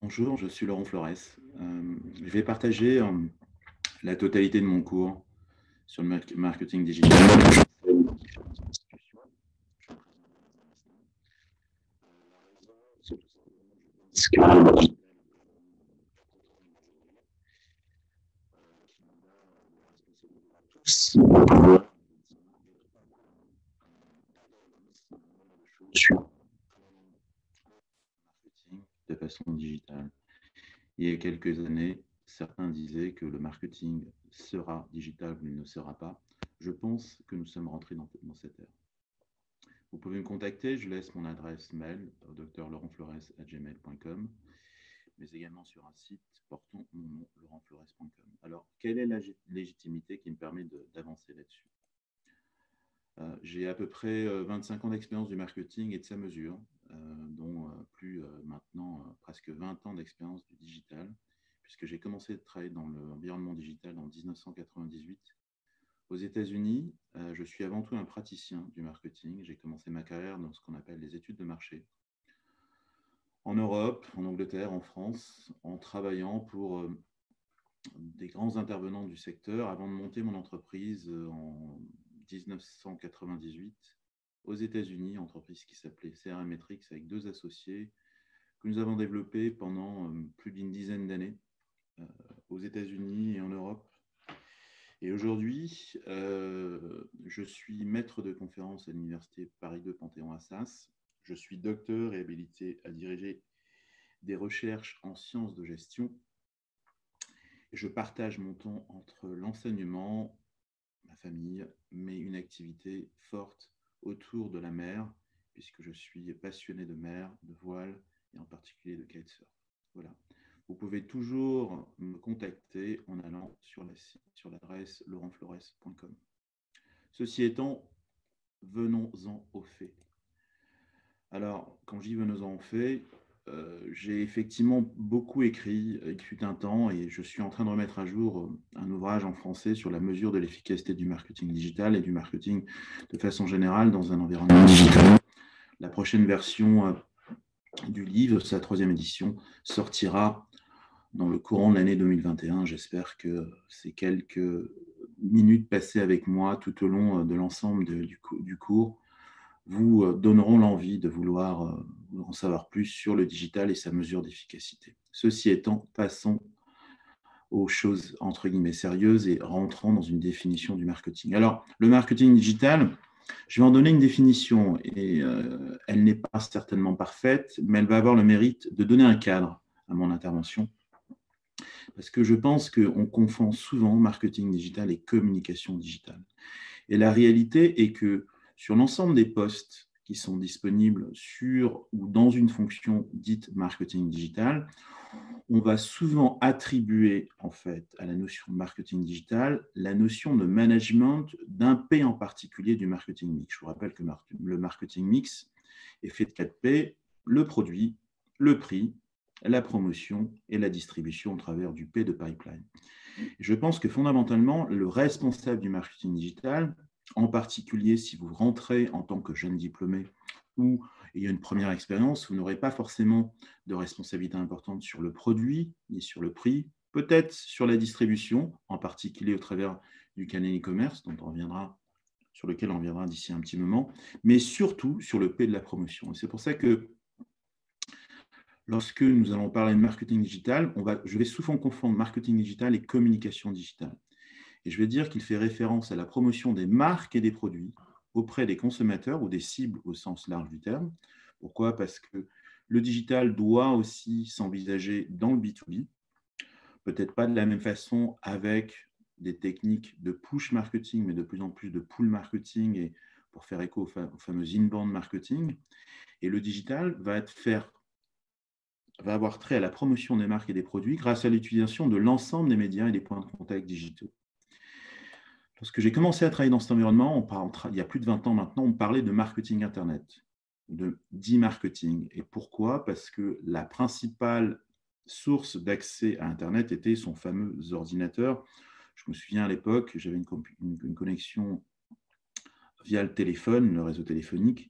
Bonjour, je suis Laurent Flores. Je vais partager la totalité de mon cours sur le marketing digital. De façon digitale. Il y a quelques années, certains disaient que le marketing sera digital ou il ne sera pas. Je pense que nous sommes rentrés dans cette ère. Vous pouvez me contacter, je laisse mon adresse mail drlaurentflores@gmail.com, mais également sur un site portant mon nom, laurentflores.com. Alors, quelle est la légitimité qui me permet d'avancer là-dessus? J'ai à peu près 25 ans d'expérience du marketing et de sa mesure, dont maintenant presque 20 ans d'expérience du digital, puisque j'ai commencé à travailler dans l'environnement digital en 1998. Aux États-Unis, je suis avant tout un praticien du marketing. J'ai commencé ma carrière dans ce qu'on appelle les études de marché. En Europe, en Angleterre, en France, en travaillant pour des grands intervenants du secteur avant de monter mon entreprise en 1998 aux États-Unis, entreprise qui s'appelait CRM Metrics avec 2 associés que nous avons développé pendant plus d'une dizaine d'années aux États-Unis et en Europe. Et aujourd'hui, je suis maître de conférence à l'Université Paris 2 Panthéon-Assas. Je suis docteur et habilité à diriger des recherches en sciences de gestion. Je partage mon temps entre l'enseignement, ma famille, mais une activité forte autour de la mer, puisque je suis passionné de mer, de voile et en particulier de kitesurf. Voilà. Vous pouvez toujours me contacter en allant sur l'adresse laurentflores.com. Ceci étant, venons-en aux faits. Alors, quand je dis venons-en aux faits, j'ai effectivement beaucoup écrit, il fut un temps, et je suis en train de remettre à jour un ouvrage en français sur la mesure de l'efficacité du marketing digital et du marketing de façon générale dans un environnement digital. La prochaine version du livre, sa 3e édition, sortira dans le courant de l'année 2021. J'espère que ces quelques minutes passées avec moi tout au long de l'ensemble du cours vous donneront l'envie de vouloir en savoir plus sur le digital et sa mesure d'efficacité. Ceci étant, passons aux choses entre guillemets sérieuses et rentrons dans une définition du marketing. Alors, le marketing digital, je vais en donner une définition et elle n'est pas certainement parfaite, mais elle va avoir le mérite de donner un cadre à mon intervention. Parce que je pense qu'on confond souvent marketing digital et communication digitale. Et la réalité est que sur l'ensemble des postes qui sont disponibles sur ou dans une fonction dite marketing digital, on va souvent attribuer en fait à la notion de marketing digital la notion de management d'un P en particulier du marketing mix. Je vous rappelle que le marketing mix est fait de 4 P, le produit, le prix, la promotion et la distribution au travers du P de pipeline. Je pense que fondamentalement, le responsable du marketing digital, en particulier si vous rentrez en tant que jeune diplômé ou ayant une première expérience, vous n'aurez pas forcément de responsabilité importante sur le produit ni sur le prix, peut-être sur la distribution, en particulier au travers du canal e-commerce, sur lequel on reviendra d'ici un petit moment, mais surtout sur le P de la promotion. Et c'est pour ça que lorsque nous allons parler de marketing digital, je vais souvent confondre marketing digital et communication digitale. Et je vais dire qu'il fait référence à la promotion des marques et des produits auprès des consommateurs ou des cibles au sens large du terme. Pourquoi? Parce que le digital doit aussi s'envisager dans le B2B, peut-être pas de la même façon avec des techniques de push marketing, mais de plus en plus de pull marketing et pour faire écho au fameux inbound marketing. Et le digital va avoir trait à la promotion des marques et des produits grâce à l'utilisation de l'ensemble des médias et des points de contact digitaux. Lorsque j'ai commencé à travailler dans cet environnement, il y a plus de 20 ans maintenant, on parlait de marketing Internet, de d'e-marketing. Et pourquoi? Parce que la principale source d'accès à Internet était son fameux ordinateur. Je me souviens à l'époque, j'avais une connexion via le téléphone, le réseau téléphonique,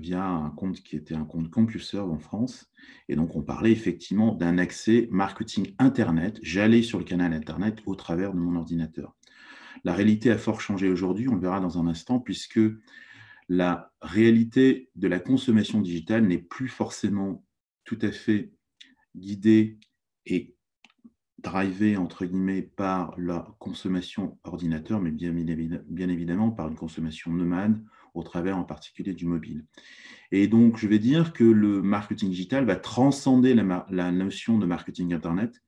via un compte qui était un compte CompuServe en France. Et donc, on parlait effectivement d'un accès marketing Internet. J'allais sur le canal Internet au travers de mon ordinateur. La réalité a fort changé aujourd'hui, on le verra dans un instant, puisque la réalité de la consommation digitale n'est plus forcément tout à fait guidée et drivée, entre guillemets, par la consommation ordinateur, mais bien évidemment par une consommation nomade, au travers en particulier du mobile. Et donc, je vais dire que le marketing digital va transcender la notion de marketing Internet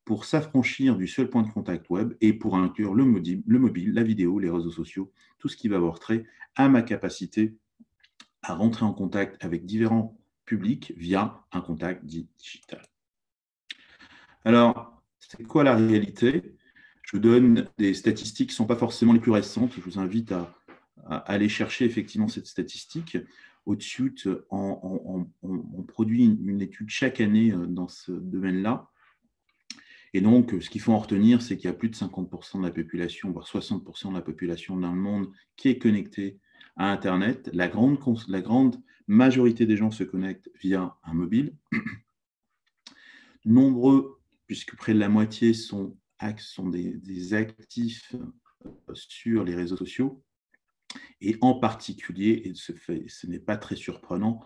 pour s'affranchir du seul point de contact web et pour inclure le mobile, la vidéo, les réseaux sociaux, tout ce qui va avoir trait à ma capacité à rentrer en contact avec différents publics via un contact dit digital. Alors, c'est quoi la réalité? Je vous donne des statistiques qui ne sont pas forcément les plus récentes. Je vous invite à aller chercher effectivement cette statistique. Au-dessus, on produit une étude chaque année dans ce domaine-là. Et donc, ce qu'il faut en retenir, c'est qu'il y a plus de 50% de la population, voire 60% de la population dans le monde qui est connectée à Internet. La grande majorité des gens se connectent via un mobile. Nombreux, puisque près de la moitié sont des actifs sur les réseaux sociaux, et en particulier, et ce n'est pas très surprenant,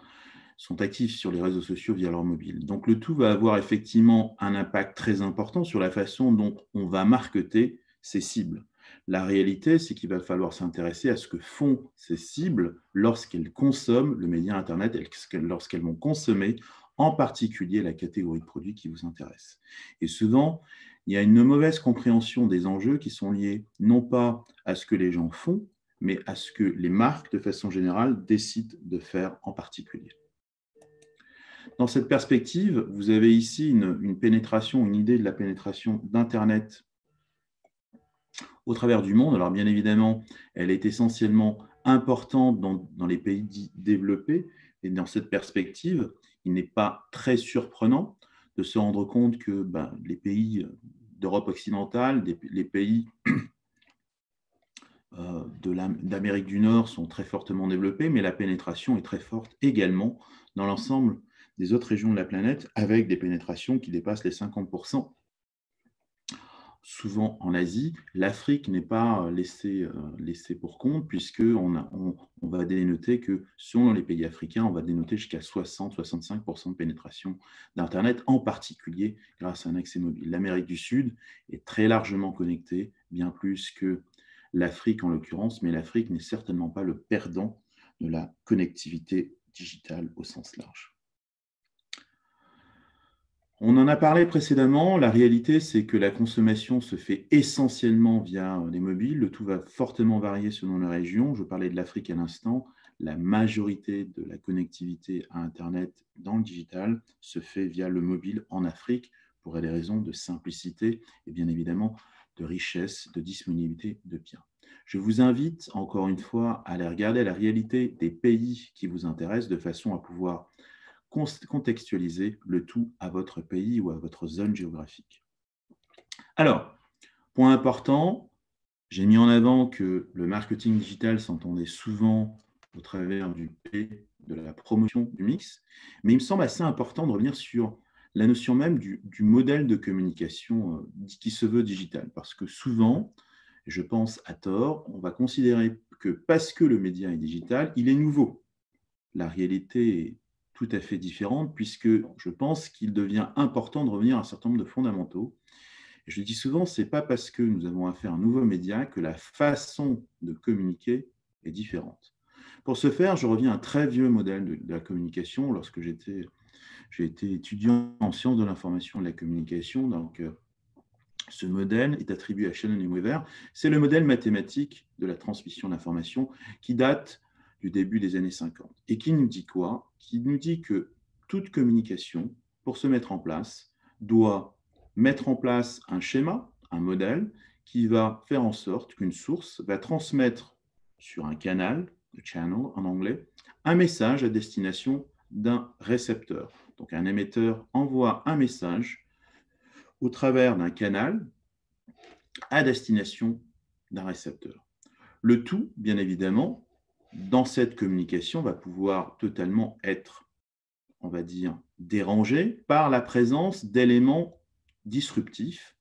sont actifs sur les réseaux sociaux via leur mobile. Donc le tout va avoir effectivement un impact très important sur la façon dont on va marketer ces cibles. La réalité, c'est qu'il va falloir s'intéresser à ce que font ces cibles lorsqu'elles consomment le média Internet, lorsqu'elles vont consommer en particulier la catégorie de produits qui vous intéresse. Et souvent, il y a une mauvaise compréhension des enjeux qui sont liés non pas à ce que les gens font, mais à ce que les marques, de façon générale, décident de faire en particulier. Dans cette perspective, vous avez ici une pénétration, une idée de la pénétration d'Internet au travers du monde. Alors bien évidemment, elle est essentiellement importante dans les pays dits développés. Et dans cette perspective, il n'est pas très surprenant de se rendre compte que les pays d'Europe occidentale, les pays d'Amérique du Nord sont très fortement développés, mais la pénétration est très forte également dans l'ensemble des autres régions de la planète, avec des pénétrations qui dépassent les 50%. Souvent en Asie, l'Afrique n'est pas laissée pour compte, puisqu'on va dénoter que, selon les pays africains, on va dénoter jusqu'à 60-65% de pénétration d'Internet, en particulier grâce à un accès mobile. L'Amérique du Sud est très largement connectée, bien plus que l'Afrique en l'occurrence, mais l'Afrique n'est certainement pas le perdant de la connectivité digitale au sens large. On en a parlé précédemment, la réalité c'est que la consommation se fait essentiellement via les mobiles, le tout va fortement varier selon la région. Je parlais de l'Afrique à l'instant, la majorité de la connectivité à Internet dans le digital se fait via le mobile en Afrique pour des raisons de simplicité et bien évidemment de richesse, de disponibilité de biens. Je vous invite encore une fois à aller regarder la réalité des pays qui vous intéressent de façon à pouvoir contextualiser le tout à votre pays ou à votre zone géographique. Alors, point important, j'ai mis en avant que le marketing digital s'entendait souvent au travers de la promotion du mix, mais il me semble assez important de revenir sur la notion même du modèle de communication qui se veut digital, parce que souvent, je pense à tort, on va considérer que parce que le média est digital, il est nouveau. La réalité est tout à fait différente, puisque je pense qu'il devient important de revenir à un certain nombre de fondamentaux. Et je dis souvent, ce n'est pas parce que nous avons affaire à un nouveau média que la façon de communiquer est différente. Pour ce faire, je reviens à un très vieux modèle de la communication. Lorsque j'ai été étudiant en sciences de l'information et de la communication, donc ce modèle est attribué à Shannon et Weaver. C'est le modèle mathématique de la transmission d'informations qui date du début des années 50. Et qui nous dit quoi? Qui nous dit que toute communication, pour se mettre en place, doit mettre en place un schéma, un modèle, qui va faire en sorte qu'une source va transmettre sur un canal, le channel en anglais, un message à destination d'un récepteur. Donc un émetteur envoie un message au travers d'un canal à destination d'un récepteur. Le tout, bien évidemment, dans cette communication, va pouvoir totalement être, on va dire, dérangé par la présence d'éléments disruptifs,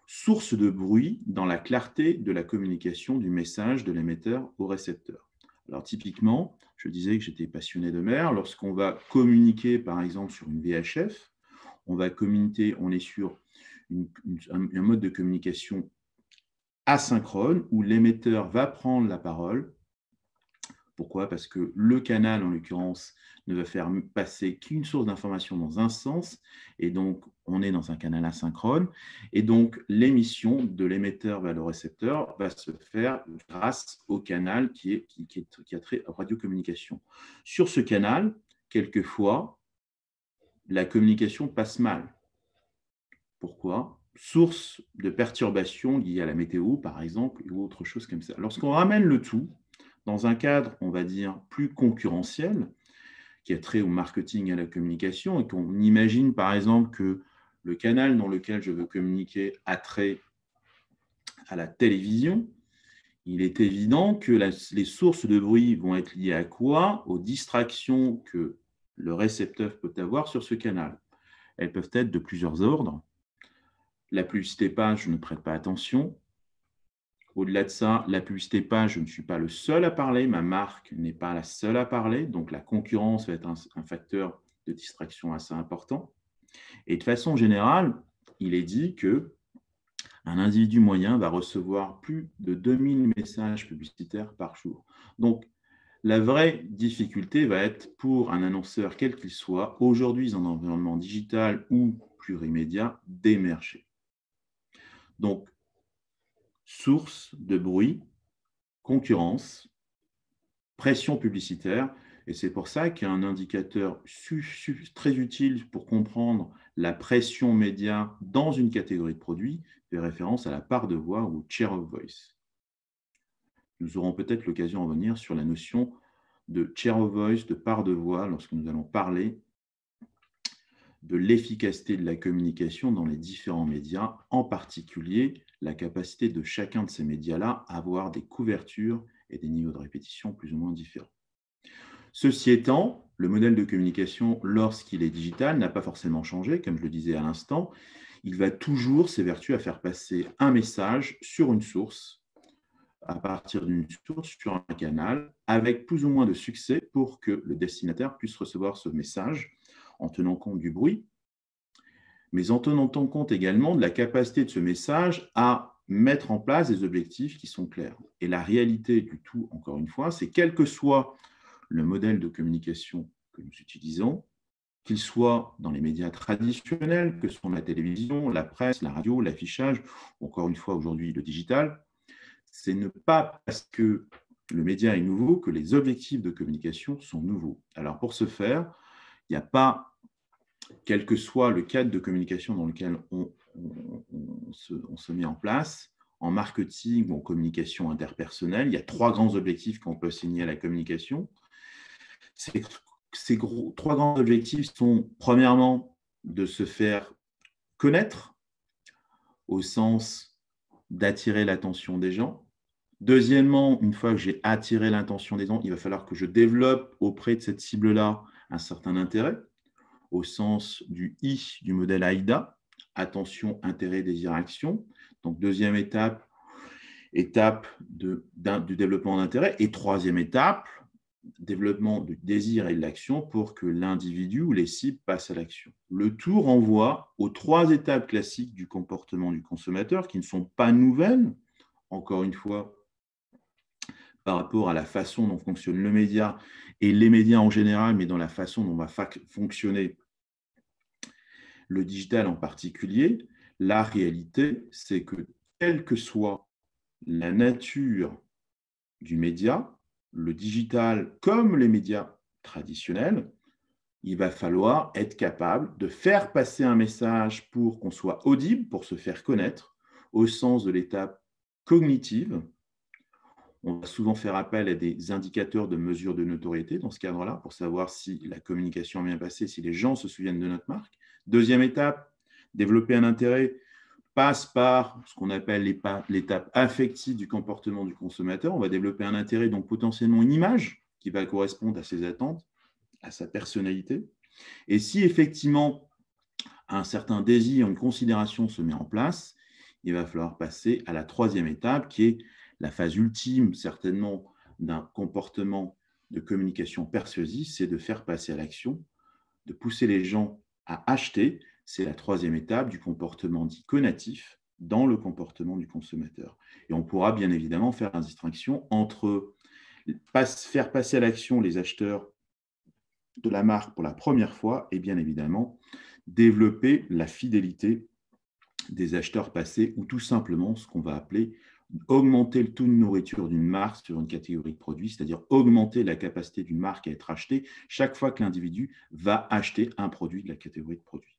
source de bruit dans la clarté de la communication du message de l'émetteur au récepteur. Alors typiquement, je disais que j'étais passionné de mer. Lorsqu'on va communiquer, par exemple, sur une VHF, on va communiquer, on est sur un mode de communication asynchrone où l'émetteur va prendre la parole. Pourquoi? Parce que le canal, en l'occurrence, ne va faire passer qu'une source d'information dans un sens, et donc on est dans un canal asynchrone, et donc l'émission de l'émetteur vers le récepteur va se faire grâce au canal qui a trait à radiocommunication. Sur ce canal, quelquefois, la communication passe mal. Pourquoi? Source de perturbations liées à la météo, par exemple, ou autre chose comme ça. Lorsqu'on ramène le tout dans un cadre, on va dire, plus concurrentiel, qui a trait au marketing et à la communication, et qu'on imagine, par exemple, que le canal dans lequel je veux communiquer a trait à la télévision, il est évident que les sources de bruit vont être liées à quoi? Aux distractions que le récepteur peut avoir sur ce canal. Elles peuvent être de plusieurs ordres. La publicité page, je ne prête pas attention. Au-delà de ça, la publicité page, je ne suis pas le seul à parler, ma marque n'est pas la seule à parler, donc la concurrence va être un facteur de distraction assez important. Et de façon générale, il est dit qu'un individu moyen va recevoir plus de 2000 messages publicitaires par jour. Donc, la vraie difficulté va être pour un annonceur, quel qu'il soit, aujourd'hui en environnement digital ou plurimédia, d'émerger. Donc, source de bruit, concurrence, pression publicitaire, et c'est pour ça qu'un indicateur très utile pour comprendre la pression média dans une catégorie de produits fait référence à la part de voix ou share of voice. Nous aurons peut-être l'occasion de revenir sur la notion de share of voice, de part de voix, lorsque nous allons parler de l'efficacité de la communication dans les différents médias, en particulier la capacité de chacun de ces médias-là à avoir des couvertures et des niveaux de répétition plus ou moins différents. Ceci étant, le modèle de communication, lorsqu'il est digital, n'a pas forcément changé, comme je le disais à l'instant. Il va toujours s'évertuer à faire passer un message sur une source, à partir d'une source, sur un canal, avec plus ou moins de succès pour que le destinataire puisse recevoir ce message en tenant compte du bruit, mais en tenant compte également de la capacité de ce message à mettre en place des objectifs qui sont clairs. Et la réalité du tout, encore une fois, c'est quel que soit le modèle de communication que nous utilisons, qu'il soit dans les médias traditionnels, que sont la télévision, la presse, la radio, l'affichage, ou encore une fois aujourd'hui le digital, c'est ne pas parce que le média est nouveau que les objectifs de communication sont nouveaux. Alors pour ce faire, il n'y a pas, quel que soit le cadre de communication dans lequel on se met en place, en marketing ou en communication interpersonnelle, il y a 3 grands objectifs qu'on peut assigner à la communication. Ces 3 grands objectifs sont, premièrement, de se faire connaître, au sens d'attirer l'attention des gens. Deuxièmement, une fois que j'ai attiré l'attention des gens, il va falloir que je développe auprès de cette cible-là un certain intérêt, au sens du I du modèle AIDA, attention, intérêt, désir, action. Donc, deuxième étape du développement d'intérêt. Et troisième étape, développement du désir et de l'action pour que l'individu ou les cibles passent à l'action. Le tout renvoie aux 3 étapes classiques du comportement du consommateur qui ne sont pas nouvelles, encore une fois, par rapport à la façon dont fonctionne le média et les médias en général, mais dans la façon dont va fonctionner le digital en particulier. La réalité, c'est que quelle que soit la nature du média, le digital comme les médias traditionnels, il va falloir être capable de faire passer un message pour qu'on soit audible, pour se faire connaître, au sens de l'étape cognitive. On va souvent faire appel à des indicateurs de mesure de notoriété dans ce cadre-là, pour savoir si la communication a bien passé, si les gens se souviennent de notre marque. Deuxième étape, développer un intérêt passe par ce qu'on appelle l'étape affective du comportement du consommateur. On va développer un intérêt, donc potentiellement une image qui va correspondre à ses attentes, à sa personnalité. Et si effectivement un certain désir, une considération se met en place, il va falloir passer à la troisième étape, qui est la phase ultime, certainement, d'un comportement de communication persuasive, c'est de faire passer à l'action, de pousser les gens à acheter. C'est la troisième étape du comportement dit conatif dans le comportement du consommateur. Et on pourra bien évidemment faire la distinction entre faire passer à l'action les acheteurs de la marque pour la première fois et bien évidemment développer la fidélité des acheteurs passés ou tout simplement ce qu'on va appeler augmenter le taux de nourriture d'une marque sur une catégorie de produits, c'est-à-dire augmenter la capacité d'une marque à être achetée chaque fois que l'individu va acheter un produit de la catégorie de produits.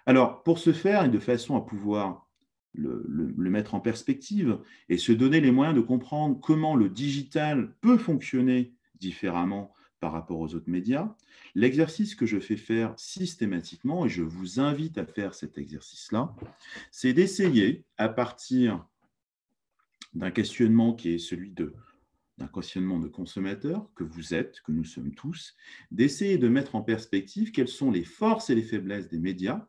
Alors, pour ce faire et de façon à pouvoir le mettre en perspective et se donner les moyens de comprendre comment le digital peut fonctionner différemment par rapport aux autres médias, l'exercice que je fais faire systématiquement, et je vous invite à faire cet exercice-là, c'est d'essayer, à partir d'un questionnement qui est celui d'un questionnement de consommateur que vous êtes, que nous sommes tous, d'essayer de mettre en perspective quelles sont les forces et les faiblesses des médias.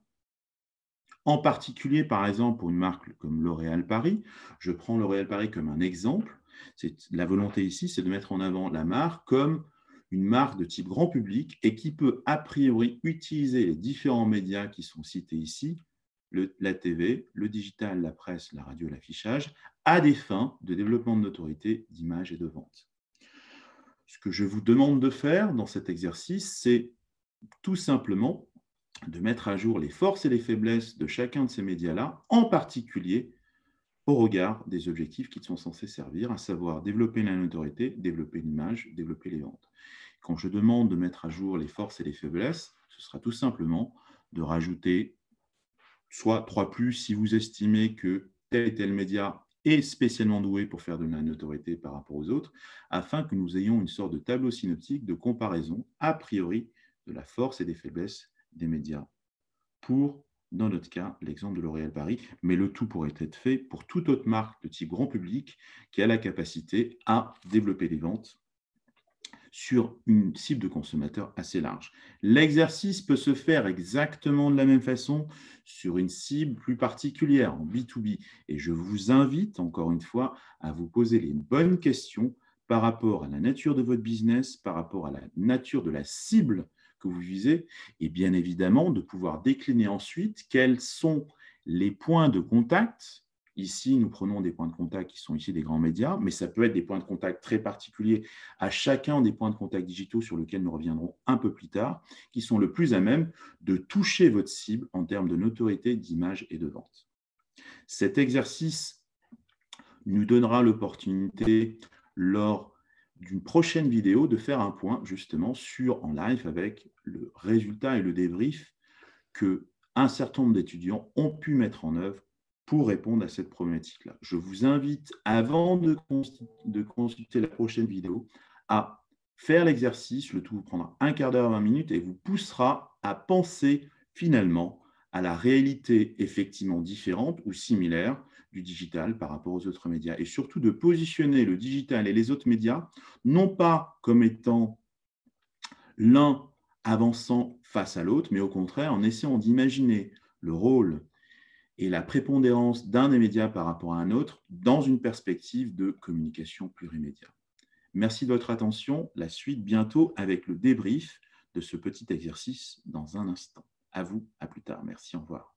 En particulier, par exemple, pour une marque comme L'Oréal Paris, je prends L'Oréal Paris comme un exemple. La volonté ici, c'est de mettre en avant la marque comme une marque de type grand public et qui peut a priori utiliser les différents médias qui sont cités ici, la TV, le digital, la presse, la radio, l'affichage, à des fins de développement de notoriété, d'image et de vente. Ce que je vous demande de faire dans cet exercice, c'est tout simplement de mettre à jour les forces et les faiblesses de chacun de ces médias-là, en particulier au regard des objectifs qu'ils sont censés servir, à savoir développer la notoriété, développer l'image, développer les ventes. Quand je demande de mettre à jour les forces et les faiblesses, ce sera tout simplement de rajouter soit 3+, si vous estimez que tel et tel média est spécialement doué pour faire de la notoriété par rapport aux autres, afin que nous ayons une sorte de tableau synoptique de comparaison a priori de la force et des faiblesses des médias pour, dans notre cas, l'exemple de L'Oréal Paris, mais le tout pourrait être fait pour toute autre marque de type grand public qui a la capacité à développer des ventes sur une cible de consommateurs assez large. L'exercice peut se faire exactement de la même façon sur une cible plus particulière, en B2B. Et je vous invite, encore une fois, à vous poser les bonnes questions par rapport à la nature de votre business, par rapport à la nature de la cible que vous visez, et bien évidemment de pouvoir décliner ensuite quels sont les points de contact. Ici, nous prenons des points de contact qui sont ici des grands médias, mais ça peut être des points de contact très particuliers à chacun des points de contact digitaux sur lesquels nous reviendrons un peu plus tard, qui sont le plus à même de toucher votre cible en termes de notoriété, d'image et de vente. Cet exercice nous donnera l'opportunité, lors d'une prochaine vidéo, de faire un point justement en live avec le résultat et le débrief qu'un certain nombre d'étudiants ont pu mettre en œuvre pour répondre à cette problématique-là. Je vous invite, avant de consulter la prochaine vidéo, à faire l'exercice. Le tout vous prendra un quart d'heure, 20 minutes et vous poussera à penser finalement à la réalité effectivement différente ou similaire du digital par rapport aux autres médias. Et surtout de positionner le digital et les autres médias, non pas comme étant l'un avançant face à l'autre, mais au contraire en essayant d'imaginer le rôle et la prépondérance d'un des médias par rapport à un autre dans une perspective de communication plurimédia. Merci de votre attention. La suite bientôt avec le débrief de ce petit exercice dans un instant. À vous, à plus tard. Merci, au revoir.